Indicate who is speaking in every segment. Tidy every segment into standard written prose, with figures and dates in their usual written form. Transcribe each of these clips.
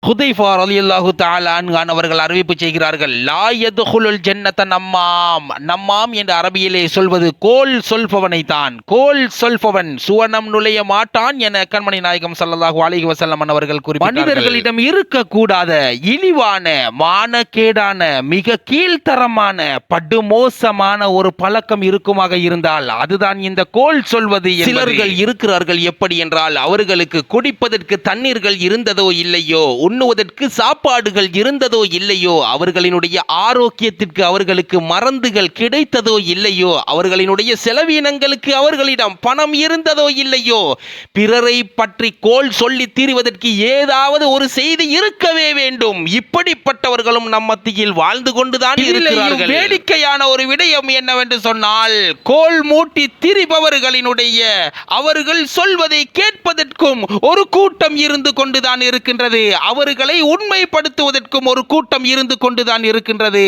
Speaker 1: ஹுதைஃபா ரலியல்லாஹு தஆலா அன்ஹு அவர்கள் அறிவிப்பு செய்கிறார்கள், லா யதுகுலுல் ஜன்னத நம்மாம். நம்மாம் என்று அரபியிலே சொல்வது கோல் சொல்பவனை தான். கோல் சொல்பவன் சுவனம் நுழைய மாட்டான் என கண்மணி நாயகம் ஸல்லல்லாஹு அலைஹி வஸல்லம் அவர்கள் குறிப்பிட்டார்கள். மனிதர்களிடம் இருக்கக்கூடாத இழிவான, மானக்கேடான, மிக கீழ்த்தரமான, படுமோசமான ஒரு பழக்கம் இருக்குமாக இருந்தால் அதுதான் இந்த கோல் சொல்வது. சிலர்கள் இருக்கிறார்கள், எப்படி என்றால் அவர்களுக்கு குடிப்பதற்கு தண்ணீர்கள் இருந்ததோ இல்லையோ, உண்ணுவதற்கு சாப்பாடுகள் இருந்ததோ இல்லையோ, அவர்களினுடைய ஆரோக்கியத்திற்கு அவர்களுக்கு மருந்துகள் கிடைத்ததோ இல்லையோ, அவர்களினுடைய செலவினங்களுக்கு அவர்களிடம் பணம் இருந்ததோ இல்லையோ, பிறரை பற்றி கோல் சொல்லி தீர்வதற்கு ஏதாவது ஒரு செய்தி இருக்கவே வேண்டும். இப்படிப்பட்டவர்களும் நம் மத்தியில் வாழ்ந்து கொண்டுதான் இருக்கிறார்கள். வேடிக்கையான ஒரு விடயம் என்னவென்று சொன்னால், கோல் மூட்டி திரிபவர்களினுடைய அவர்கள் சொல்வதை கேட்பதற்கும் ஒரு கூட்டம் இருந்து கொண்டுதான் இருக்கின்றது. அவர்களை உண்மைப்படுத்துவதற்கும் ஒரு கூட்டம் இருந்து கொண்டுதான் இருக்கின்றது.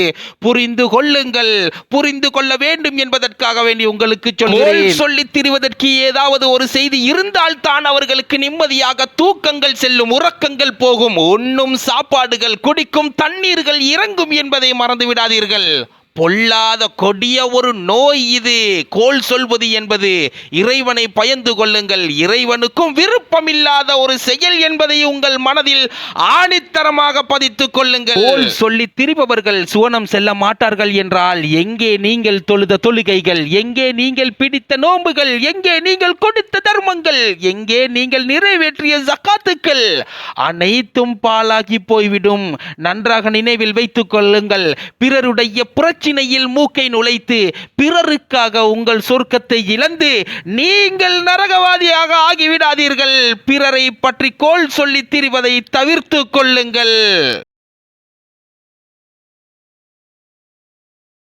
Speaker 1: புரிந்து கொள்ளுங்கள். புரிந்து கொள்ள வேண்டும் என்பதற்காக வேண்டி உங்களுக்கு சொல்கிறேன். சொல்லித் திரிவதற்கு ஏதாவது ஒரு செய்தி இருந்தால் தான் அவர்களுக்கு நிம்மதியாக தூக்கங்கள் செல்லும், உறக்கங்கள் போகும், உண்ணும் சாப்பாடுகள், குடிக்கும் தண்ணீர்கள் இறங்கும் என்பதை மறந்து விடாதீர்கள். பொல்லாத கொடிய ஒரு நோய் இது கோல் சொல்வது என்பது. இறைவனை பயந்து கொள்ளுங்கள். இறைவனுக்கும் விருப்பமில்லாத ஒரு செயல் என்பதை உங்கள் மனதில் ஆணித்தரமாக பதித்துக் கொள்ளுங்கள். கோல் சொல்லி திரிபவர்கள் சுவனம் செல்ல மாட்டார்கள் என்றால் எங்கே நீங்கள் தொழுத தொழுகைகள், எங்கே நீங்கள் பிடித்த நோன்புகள், எங்கே நீங்கள் கொடுத்த தர்மங்கள், எங்கே நீங்கள் நிறைவேற்றிய ஜகாத்துக்கள், அனைத்தும் பாலாகி போய்விடும். நன்றாக நினைவில் வைத்துக் கொள்ளுங்கள். பிறருடைய பிரச்சினையில் மூக்கை நுழைத்து பிறருக்காக உங்கள் சொர்க்கத்தை இழந்து நீங்கள் நரகவாதியாக ஆகிவிடாதீர்கள். பிறரை பற்றி கோல் சொல்லி திரிவதை தவிர்த்து கொள்ளுங்கள்.